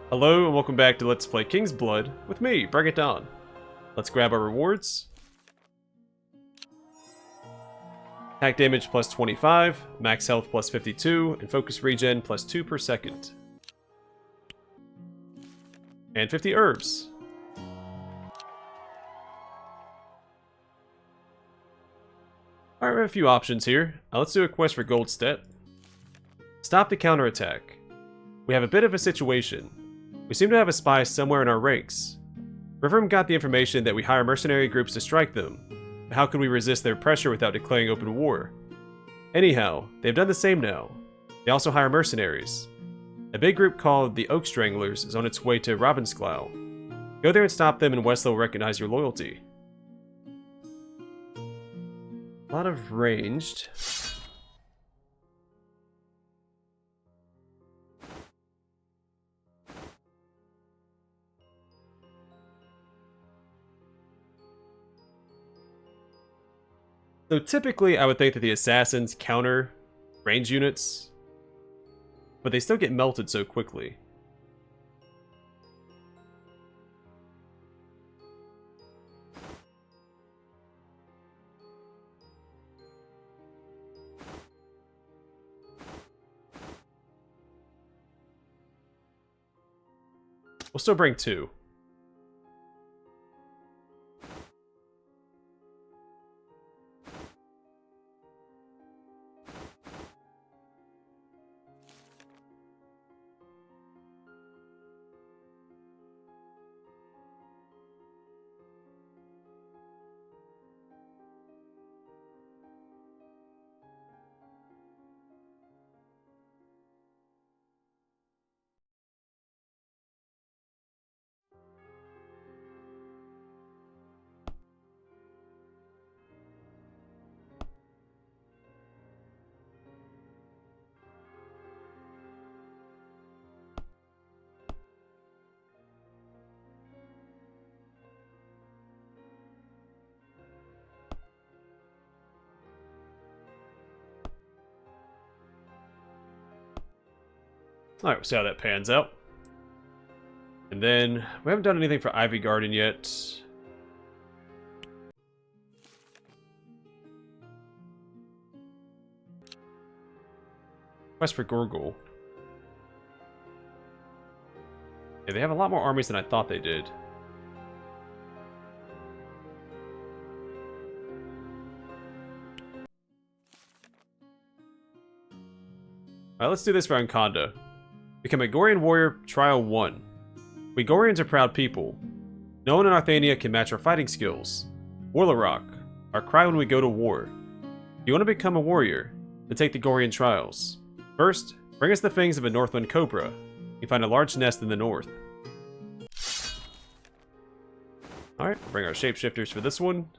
Hello and welcome back to Let's Play Kingsblood with me, BringItDon. Let's grab our rewards. Attack damage plus 25, max health plus 52, and focus regen plus 2 per second. And 50 herbs. Alright, we have a few options here. Let's do a quest for Goldstedt. Stop the counterattack. We have a bit of a situation. We seem to have a spy somewhere in our ranks. Riverum got the information that we hire mercenary groups to strike them, but how could we resist their pressure without declaring open war? Anyhow, they've done the same now. They also hire mercenaries. A big group called the Oak Stranglers is on its way to Robinsklau. Go there and stop them and Westlow will recognize your loyalty. A lot of ranged. So typically, I would think that the assassins counter range units, but they still get melted so quickly. We'll still bring 2. Alright, we'll see how that pans out. And then, we haven't done anything for Ivy Garden yet. Quest for Gorgul. Yeah, they have a lot more armies than I thought they did. Alright, let's do this for Ankonda. Become a Gorian warrior, trial 1. We Gorians are proud people. No one in Arthania can match our fighting skills. Warlock, our cry when we go to war. You want to become a warrior? Then take the Gorian trials. First, bring us the fangs of a Northland cobra. You find a large nest in the north. Alright, bring our shapeshifters for this one.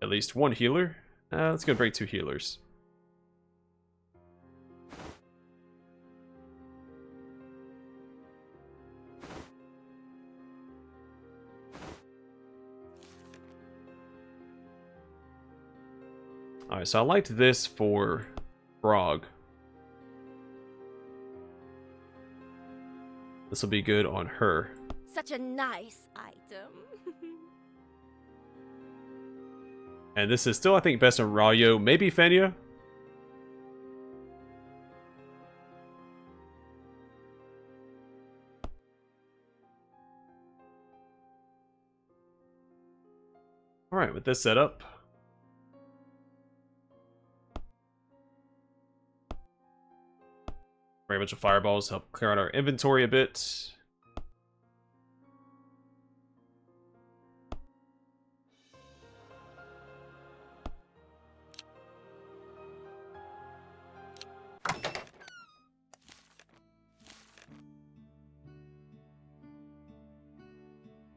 At least 1 healer. Let's go bring 2 healers. Alright, so I liked this for Frog. This will be good on her. Such a nice item. And this is still, I think, best on Rayo, maybe Fenya. Alright, with this setup. Bring a bunch of fireballs, help clear out our inventory a bit.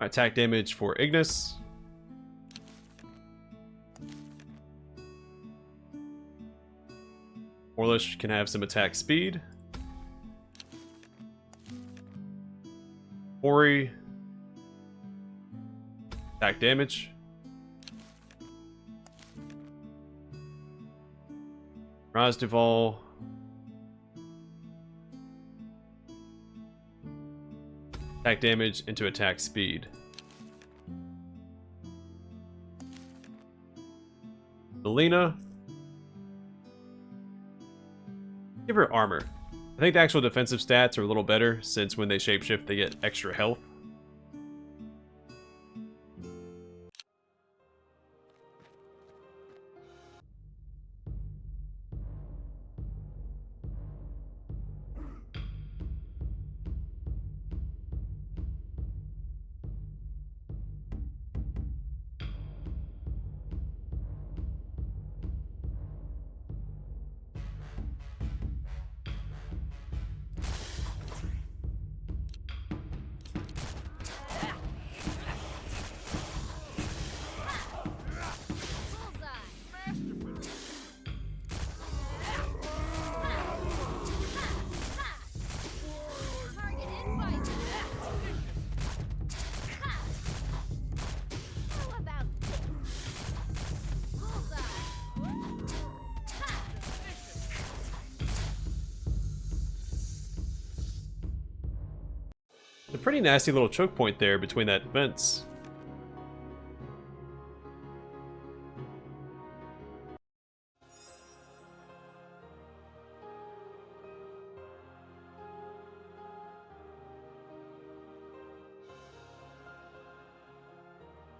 Attack damage for Ignis. Orlish can have some attack speed. Ori. Attack damage. Razduval. attack damage into attack speed. Melina. Give her armor. I think the actual defensive stats are a little better, since when they shapeshift they get extra health. A pretty nasty little choke point there between that fence.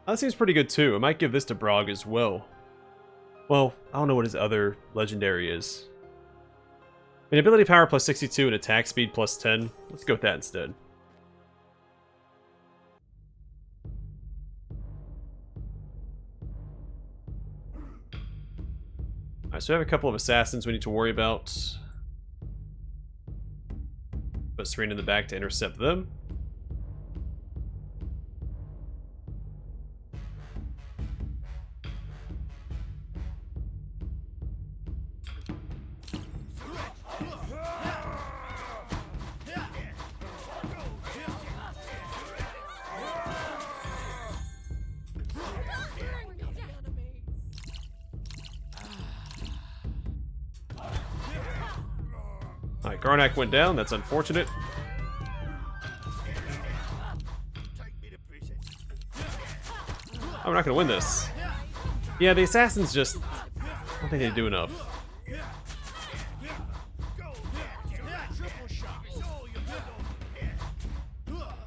That seems pretty good too. I might give this to Brog as well. Well, I don't know what his other legendary is. I mean, ability power plus 62 and attack speed plus 10. Let's go with that instead. Alright, so we have a couple of assassins we need to worry about. Put Serena in the back to intercept them. Alright, Garnak went down. That's unfortunate. Oh, we're not gonna win this. Yeah, the assassins just... I don't think they do enough.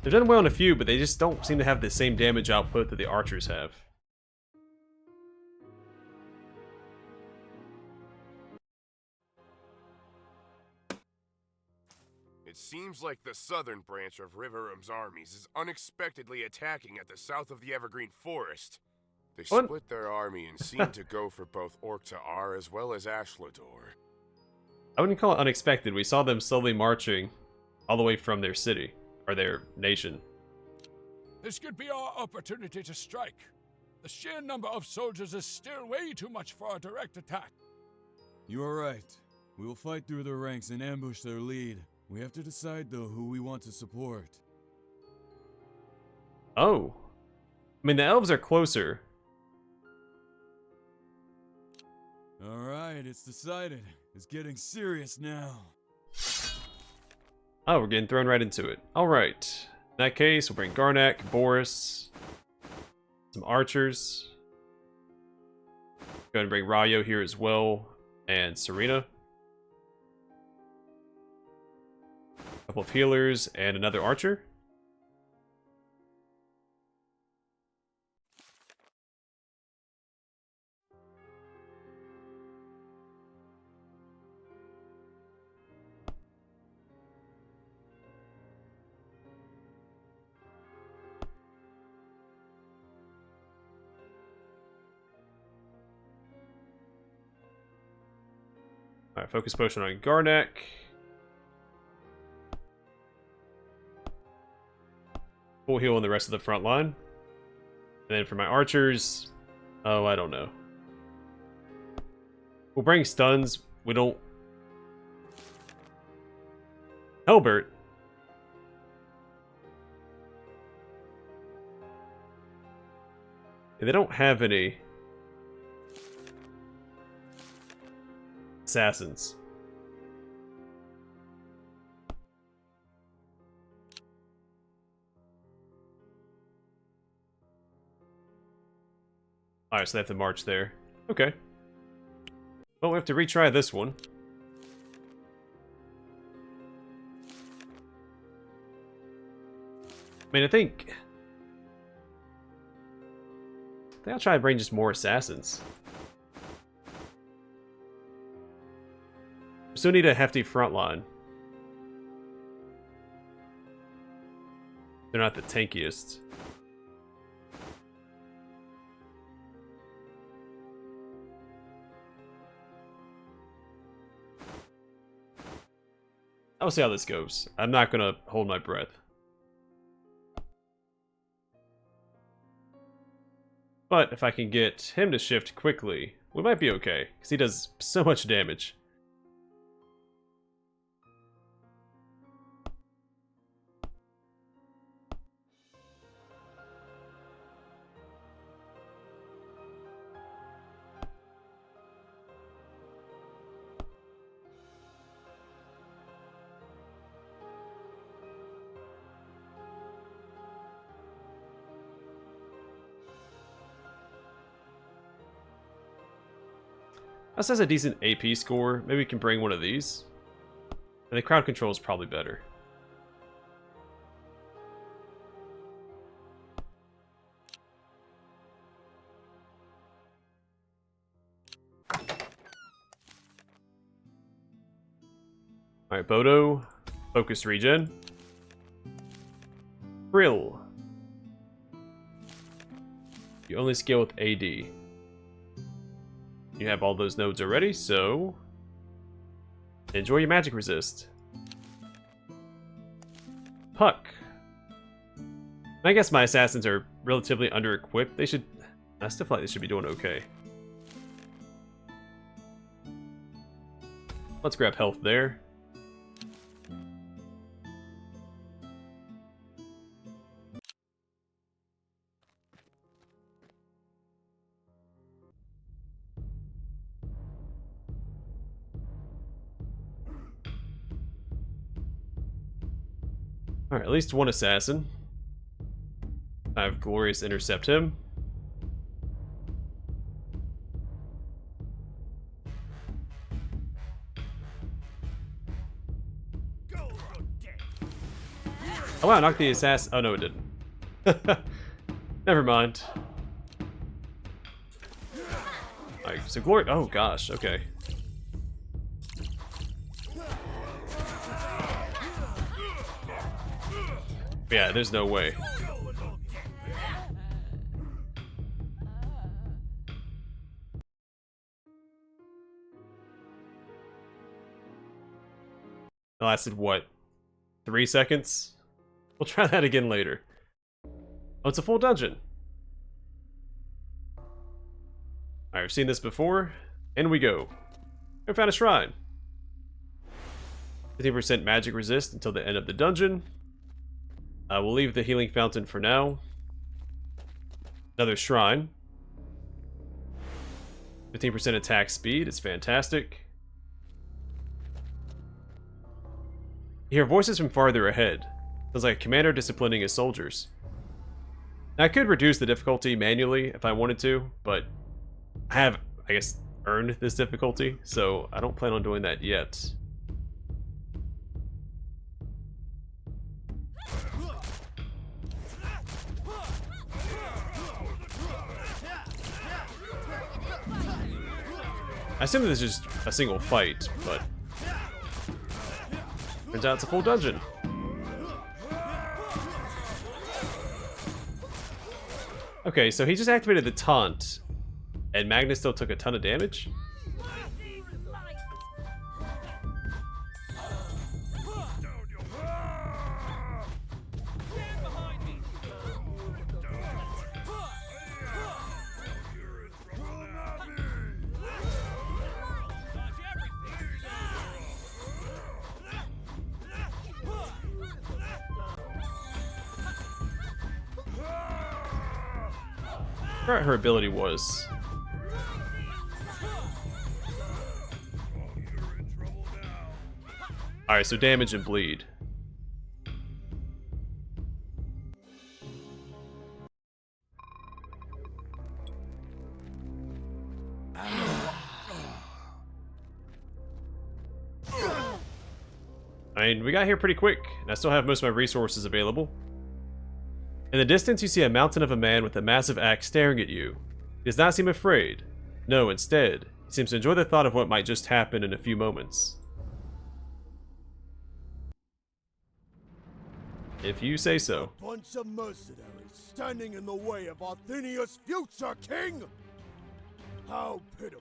They've done well in a few, but they just don't seem to have the same damage output that the archers have. It seems like the southern branch of Riverum's armies is unexpectedly attacking at the south of the Evergreen Forest. They split their army and seem to go for both Orc-to-Ar as well as Ashlador. I wouldn't call it unexpected. We saw them slowly marching all the way from their city, or their nation. This could be our opportunity to strike. The sheer number of soldiers is still way too much for a direct attack. You are right. We will fight through their ranks and ambush their lead. We have to decide, though, who we want to support. Oh. I mean, the elves are closer. Alright, it's decided. It's getting serious now. Oh, we're getting thrown right into it. Alright. In that case, we'll bring Garnak, Boris, some archers. Go ahead and bring Rayo here as well, and Serena. A couple of healers, and another archer. Alright, focus potion on Garnak. Full heal on the rest of the front line. And then for my archers, oh, I don't know. We'll bring stuns. We don't... Hellbert. Yeah, they don't have any assassins. Alright, so they have to march there. Okay. Well, we have to retry this one. I mean, I think I'll try to bring just more assassins. We still need a hefty front line. They're not the tankiest. I'll see how this goes. I'm not gonna hold my breath. But if I can get him to shift quickly, we might be okay, because he does so much damage. Us has a decent AP score. Maybe we can bring one of these. And the crowd control is probably better. Alright, Bodo. Focus regen. Frill. You only scale with AD. You have all those nodes already, so enjoy your magic resist. Puck. I guess my assassins are relatively under-equipped. They should... I still feel like they should be doing okay. Let's grab health there. Alright, at least one assassin. I have Glorious intercept him. Oh wow, knocked the assassin. Oh no, it didn't. Never mind. Alright, so Glory. Oh gosh, okay. Yeah, there's no way. It lasted what? 3 seconds? We'll try that again later. Oh, it's a full dungeon. Alright, I've seen this before. In we go. I found a shrine. 15% magic resist until the end of the dungeon. We'll leave the healing fountain for now. Another shrine. 15% attack speed is fantastic. You hear voices from farther ahead. Sounds like a commander disciplining his soldiers. Now, I could reduce the difficulty manually if I wanted to, but I have, I guess, earned this difficulty, so I don't plan on doing that yet. I assume this is just a single fight, but turns out it's a full dungeon. Okay, so he just activated the taunt, and Magnus still took a ton of damage? I forgot her ability was. Alright, so damage and bleed. I mean, we got here pretty quick, and I still have most of my resources available. In the distance, you see a mountain of a man with a massive axe staring at you. He does not seem afraid. No, instead, he seems to enjoy the thought of what might just happen in a few moments. If you say so. A bunch of mercenaries standing in the way of Arthenia's future king? How pitiful.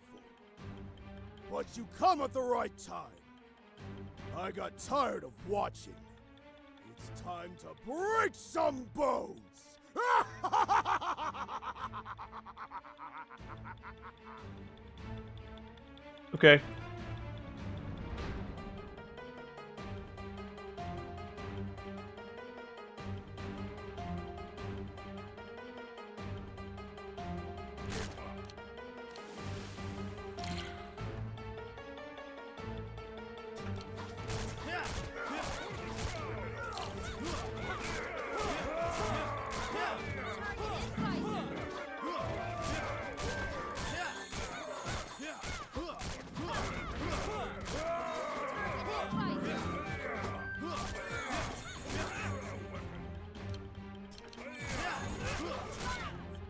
But you come at the right time. I got tired of watching. It's time to break some bones! Okay.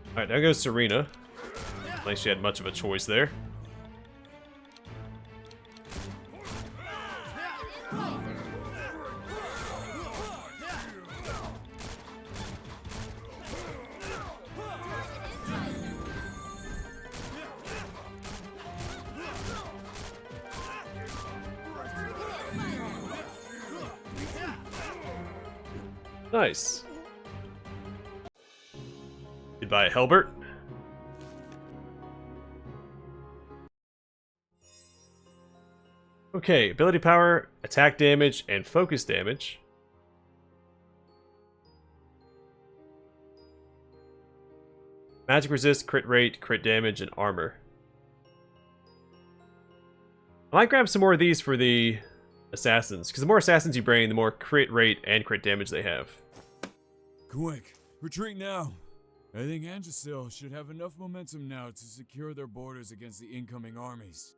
Alright, there goes Serena. At least she had much of a choice there. Nice. Goodbye, Hellbert. Okay, ability power, attack damage, and focus damage. Magic resist, crit rate, crit damage, and armor. I might grab some more of these for the assassins, because the more assassins you bring, the more crit rate and crit damage they have. Quick, retreat now. I think Angesil should have enough momentum now to secure their borders against the incoming armies.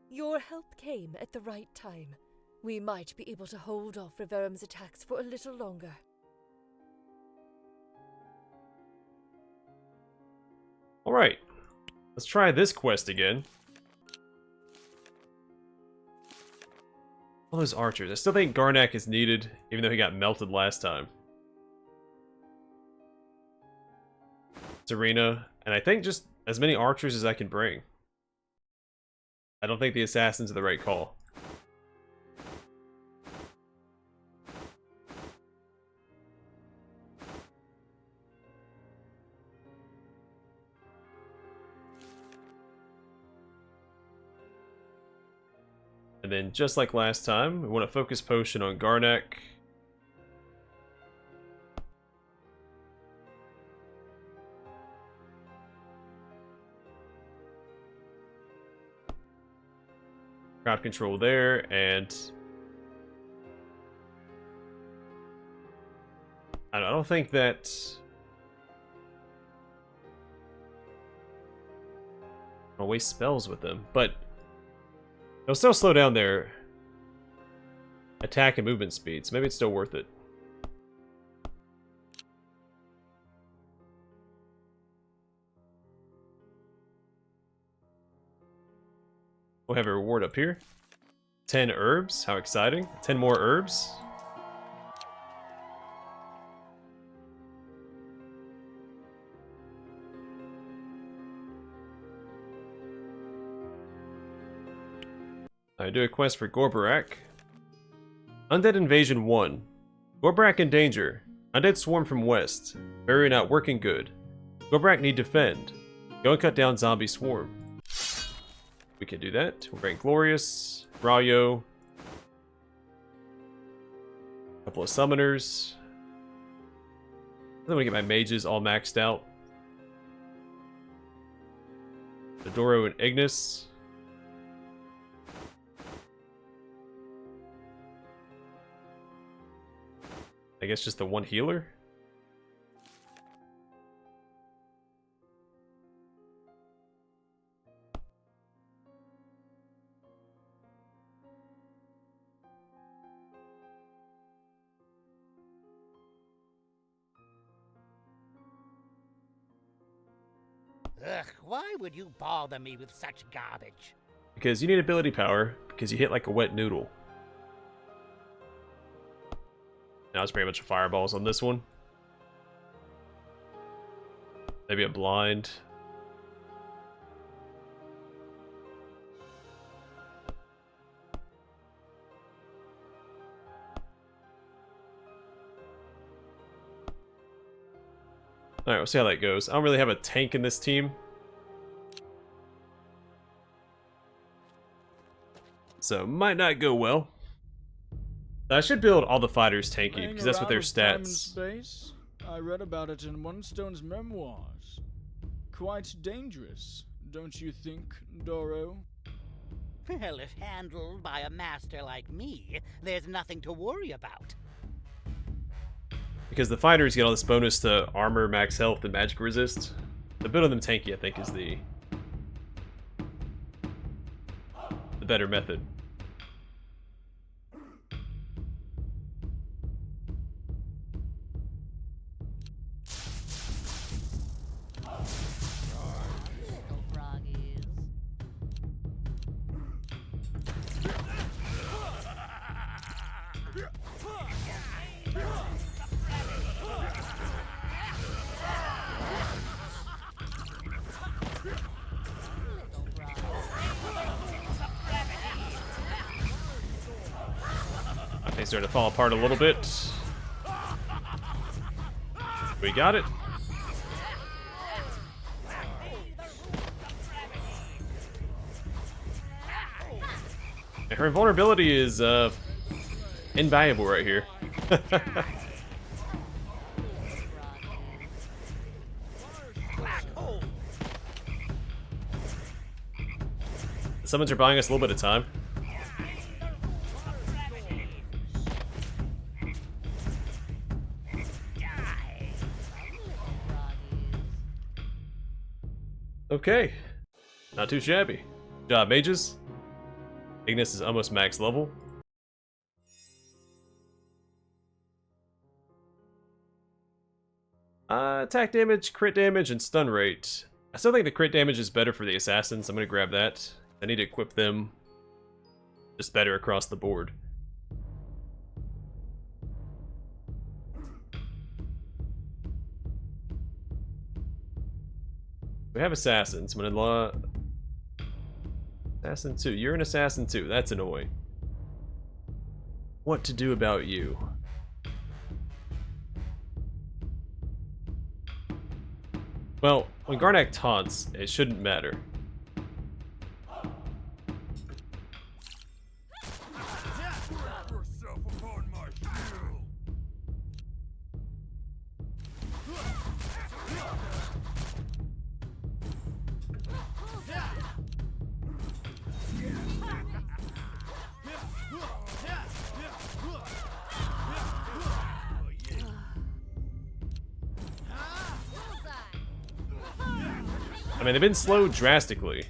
Your help came at the right time. We might be able to hold off Riverum's attacks for a little longer. Alright, let's try this quest again. All those archers. I still think Garnak is needed, even though he got melted last time. Serena, and I think just as many archers as I can bring. I don't think the assassins are the right call. And then, just like last time, we want a focus potion on Garnak. Crowd control there, and I don't think that I'll waste spells with them, but it'll still slow down their attack and movement speed, so maybe it's still worth it. We'll have a reward up here. 10 herbs, how exciting. 10 more herbs. I do a quest for Gorbarak. Undead Invasion 1. Gorbarak in danger. Undead swarm from west. Barrier not working good. Gorbarak need defend. Go and cut down zombie swarm. We can do that. We'll bring Glorious, Rayo, a couple of summoners. Then we get my mages all maxed out. Adoro and Ignis. I guess just the one healer. Ugh, why would you bother me with such garbage? Because you need ability power, because you hit like a wet noodle. Now it's pretty much fireballs on this one. Maybe a blind. Alright, we'll see how that goes. I don't really have a tank in this team. So, might not go well. I should build all the fighters tanky, because that's what their stats. Space? I read about it in One Stone's memoirs. Quite dangerous, don't you think, Doro? Well, if handled by a master like me, there's nothing to worry about. Because the fighters get all this bonus to armor, max health, and magic resist. So building them tanky, I think, is the better method. They start to fall apart a little bit. We got it. And her invulnerability is invaluable right here. The summons are buying us a little bit of time. Okay, not too shabby. Good job, mages. Ignis is almost max level. Attack damage, crit damage, and stun rate. I still think the crit damage is better for the assassins. I'm gonna grab that. I need to equip them just better across the board. We have assassins. I'm gonna Assassin 2. You're an assassin too. That's annoying. What to do about you? Well, when Garnak taunts, it shouldn't matter. I mean, they've been slowed drastically.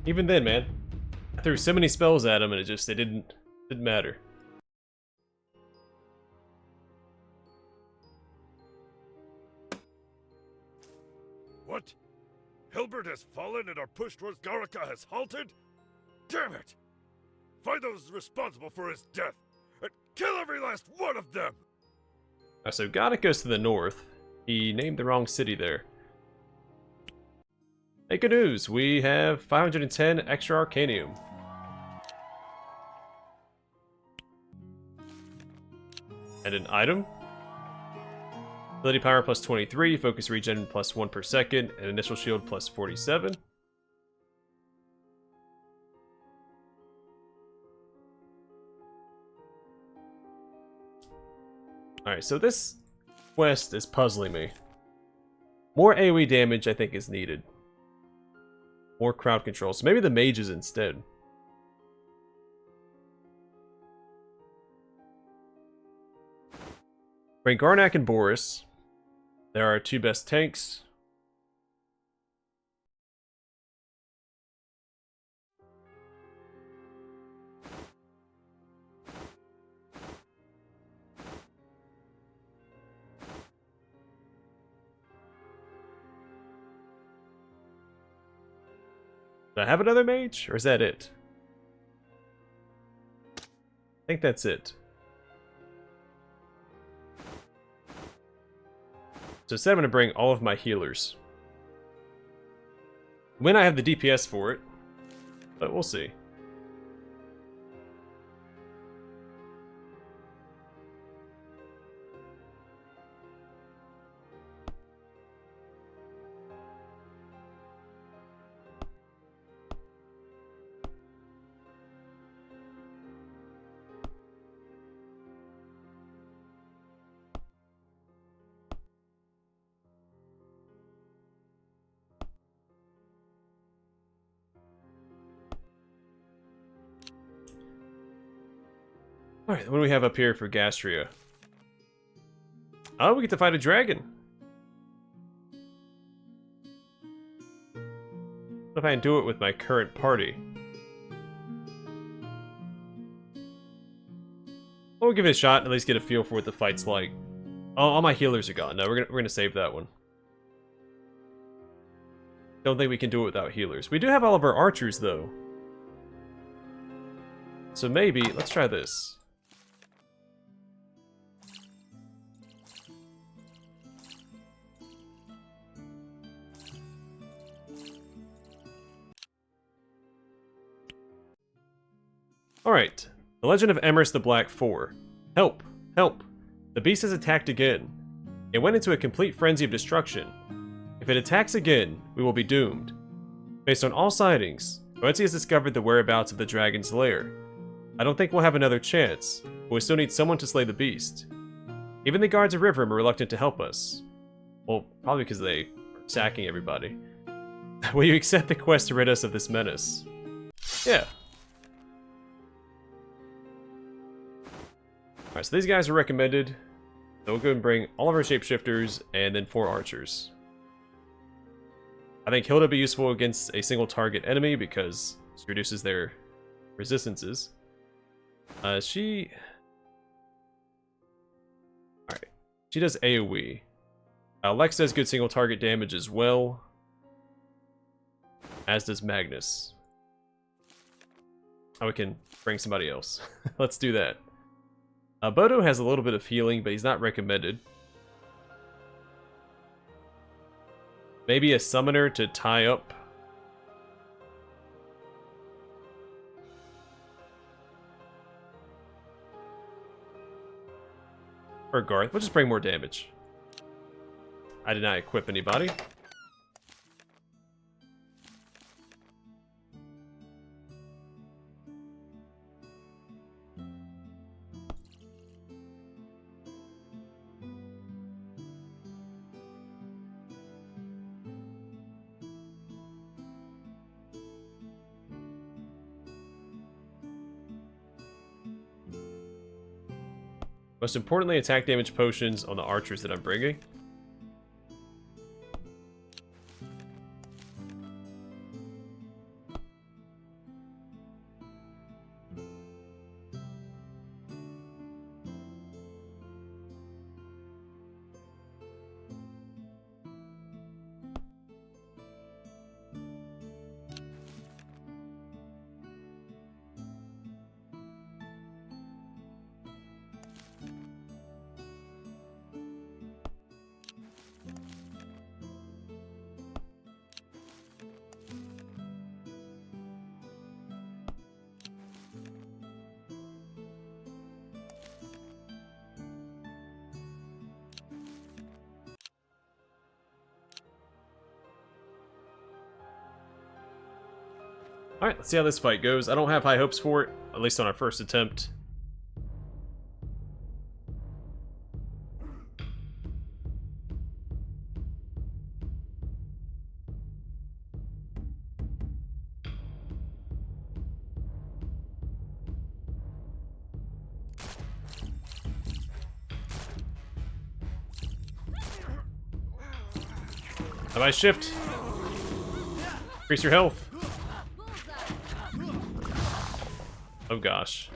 Even then, man, I threw so many spells at him and it didn't matter. What? Hellbert has fallen and our push towards Garaka has halted? Damn it! Find those responsible for his death, and kill every last one of them! So Garaka's to the north. He named the wrong city there. Hey, good news! We have 510 extra Arcanium. And an item. Ability power plus 23, focus regen plus 1 per second, and initial shield plus 47. Alright, so this quest is puzzling me. More AoE damage, I think, is needed. More crowd control, so maybe the mages instead. Bring Garnak and Boris. They're our two best tanks. Do I have another mage, or is that it? I think that's it. So instead I'm going to bring all of my healers. When I have the DPS for it, but we'll see. Alright, what do we have up here for Gastria? Oh, we get to fight a dragon. What if I can do it with my current party? We'll give it a shot, at least get a feel for what the fight's like. Oh, all my healers are gone. No, we're gonna save that one. Don't think we can do it without healers. We do have all of our archers, though. So maybe, let's try this. Alright, the Legend of Emrys the Black 4. Help! Help! The beast has attacked again. It went into a complete frenzy of destruction. If it attacks again, we will be doomed. Based on all sightings, Goetze has discovered the whereabouts of the dragon's lair. I don't think we'll have another chance, but we still need someone to slay the beast. Even the guards of Riverum are reluctant to help us. Well, probably because they are sacking everybody. Will you accept the quest to rid us of this menace? Yeah. Alright, so these guys are recommended. So we'll go and bring all of our shapeshifters and then 4 archers. I think Hilda will be useful against a single target enemy because she reduces their resistances. She does AoE. Lex does good single target damage as well. As does Magnus. Oh, we can bring somebody else. Let's do that. Bodo has a little bit of healing, but he's not recommended. Maybe a summoner to tie up. Or Garth. We'll just bring more damage. I did not equip anybody. Most importantly, attack damage potions on the archers that I'm bringing. Alright, let's see how this fight goes. I don't have high hopes for it, at least on our first attempt. Have I shift? Increase your health. Oh gosh.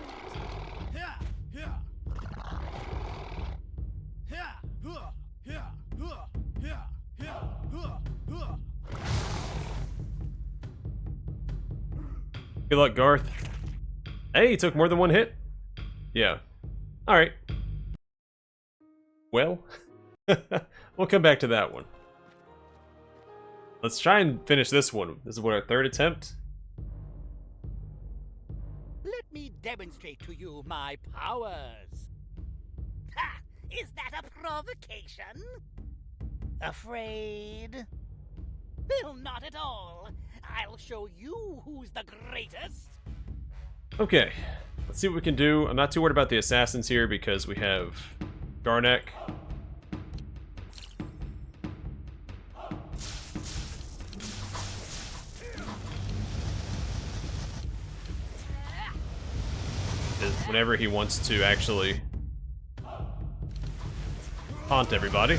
Good luck, Garth. Hey, he took more than one hit. Yeah. Alright. Well, we'll come back to that one. Let's try and finish this one. This is what, our third attempt? Let me demonstrate to you my powers. Ha! Is that a provocation? Afraid? Well, not at all. I'll show you who's the greatest. Okay, let's see what we can do. I'm not too worried about the assassins here because we have Garnek. Whenever he wants to actually haunt everybody.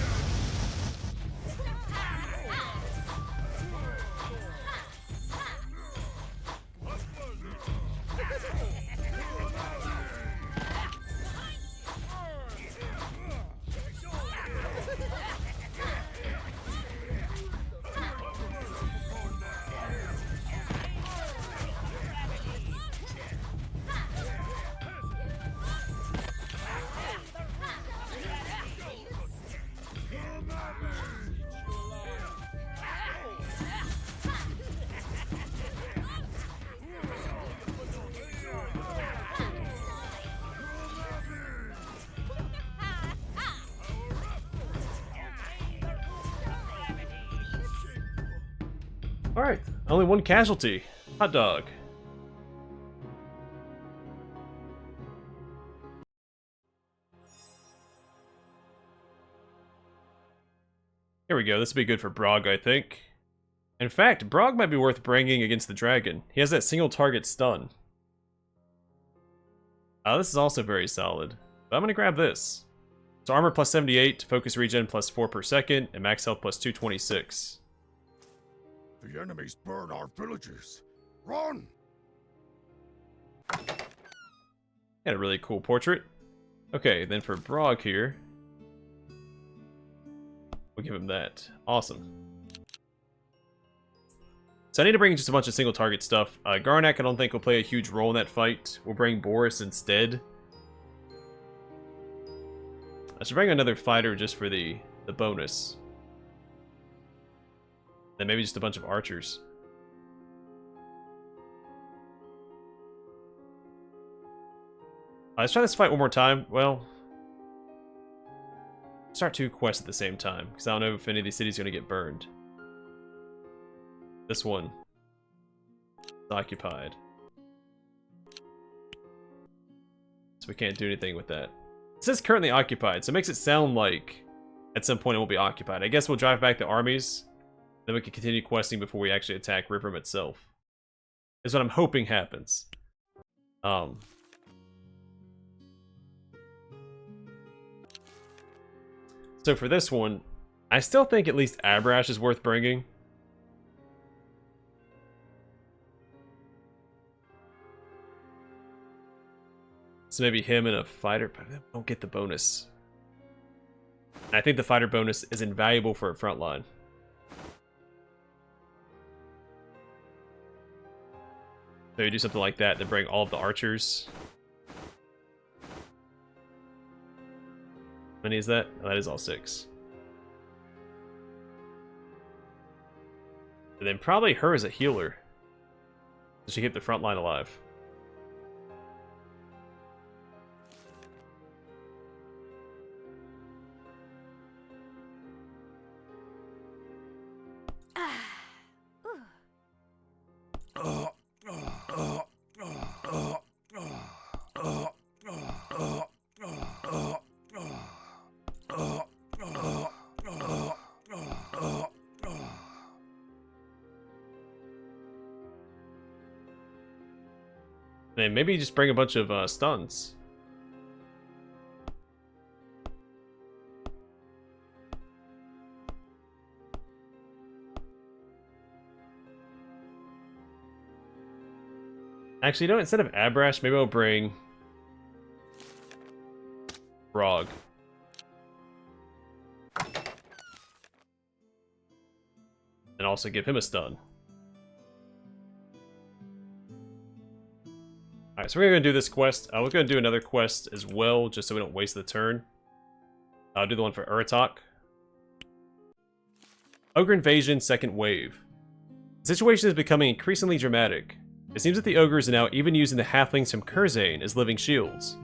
Alright, only one casualty. Hot dog. Here we go, this will be good for Brog, I think. In fact, Brog might be worth bringing against the dragon. He has that single target stun. This is also very solid. But I'm gonna grab this. So armor plus 78, focus regen plus 4 per second, and max health plus 226. The enemies burn our villages. Run! Had a really cool portrait. Okay, then for Brog here, we'll give him that. Awesome. So I need to bring just a bunch of single target stuff. Garnak I don't think will play a huge role in that fight. We'll bring Boris instead. I should bring another fighter just for the bonus. Then maybe just a bunch of archers. Let's try this fight one more time. Well, start 2 quests at the same time, because I don't know if any of these cities are going to get burned. This one is occupied. So we can't do anything with that. It says currently occupied, so it makes it sound like at some point it will be occupied. I guess we'll drive back the armies. Then we can continue questing before we actually attack Riverum itself. Is what I'm hoping happens. So for this one, I still think at least Abrash is worth bringing. So maybe him and a fighter, but I don't get the bonus. And I think the fighter bonus is invaluable for a front line. So you do something like that to bring all of the archers. How many is that? Oh, that is all 6. And then probably her as a healer. So she keep the front line alive. And maybe just bring a bunch of stuns. Actually, you know what? Instead of Abrash, maybe I'll bring Brog. And also give him a stun. Alright, so we're going to do this quest. We're going to do another quest as well, just so we don't waste the turn. I'll do the one for Uratok. Ogre Invasion, second wave. The situation is becoming increasingly dramatic. It seems that the ogres are now even using the halflings from Kurzane as living shields.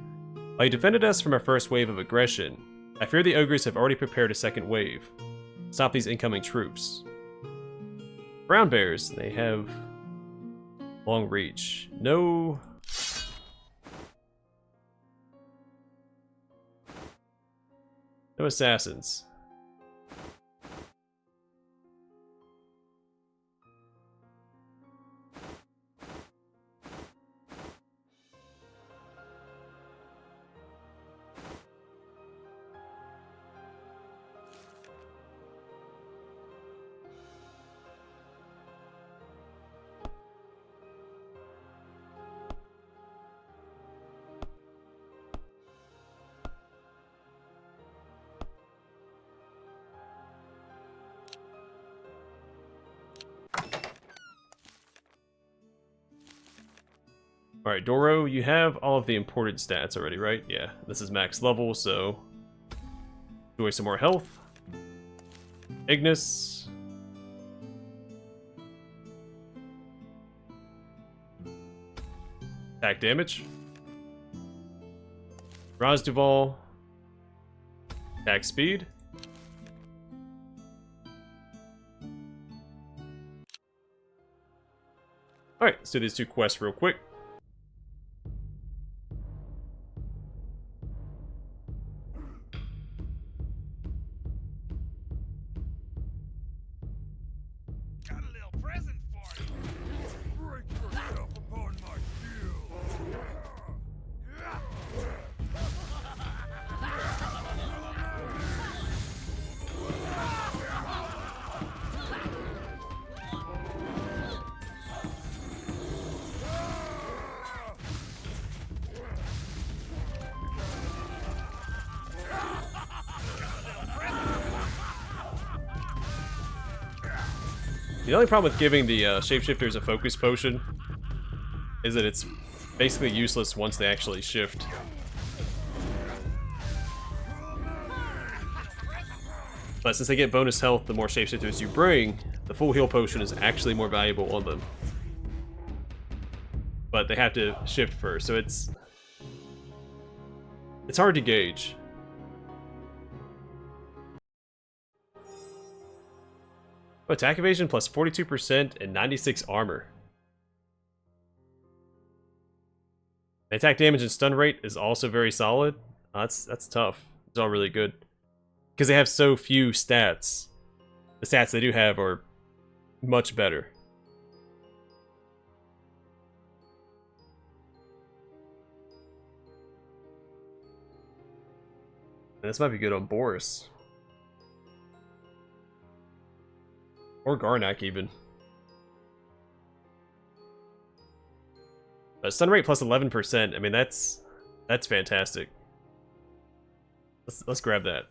While you defended us from our first wave of aggression, I fear the ogres have already prepared a second wave. Stop these incoming troops. Brown bears, they have long reach. No assassins. Alright, Doro, you have all of the important stats already, right? Yeah, this is max level, so enjoy some more health. Ignis. Attack damage. Razduval. Attack speed. Alright, let's do these two quests real quick. The only problem with giving the shapeshifters a focus potion is that it's basically useless once they actually shift. But since they get bonus health the more shapeshifters you bring, the full heal potion is actually more valuable on them. But they have to shift first, so it's hard to gauge. Attack evasion plus 42% and 96 armor. Attack damage and stun rate is also very solid. That's tough. It's all really good. Because they have so few stats. The stats they do have are much better. And this might be good on Boris. Or Garnak, even. Stun rate plus 11%. I mean, that's fantastic. Let's grab that.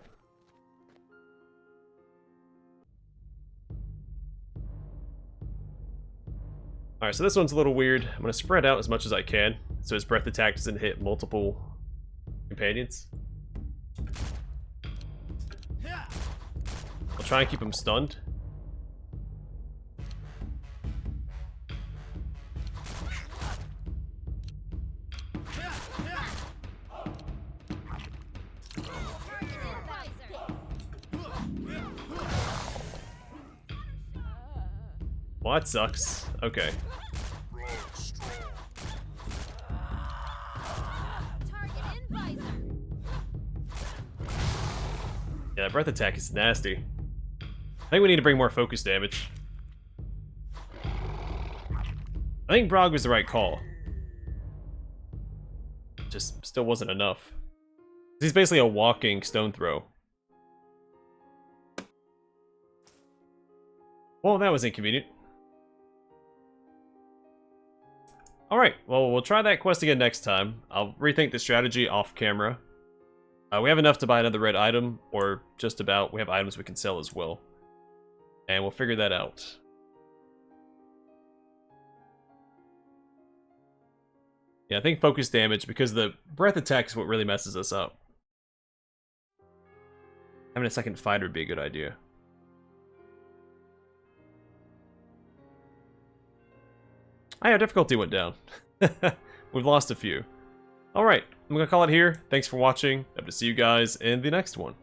Alright, so this one's a little weird. I'm going to spread out as much as I can, so his breath attack doesn't hit multiple companions. I'll try and keep him stunned. Well, that sucks. Okay. Yeah, breath attack is nasty. I think we need to bring more focus damage. I think Brog was the right call. Just still wasn't enough. He's basically a walking stone throw. Well, that was inconvenient. Alright, well, we'll try that quest again next time. I'll rethink the strategy off camera. We have enough to buy another red item, or just about. We have items we can sell as well. And we'll figure that out. Yeah, I think focus damage, because the breath attack is what really messes us up. Having a second fighter would be a good idea. Ah, yeah, difficulty went down. We've lost a few. Alright, I'm gonna call it here. Thanks for watching. Hope to see you guys in the next one.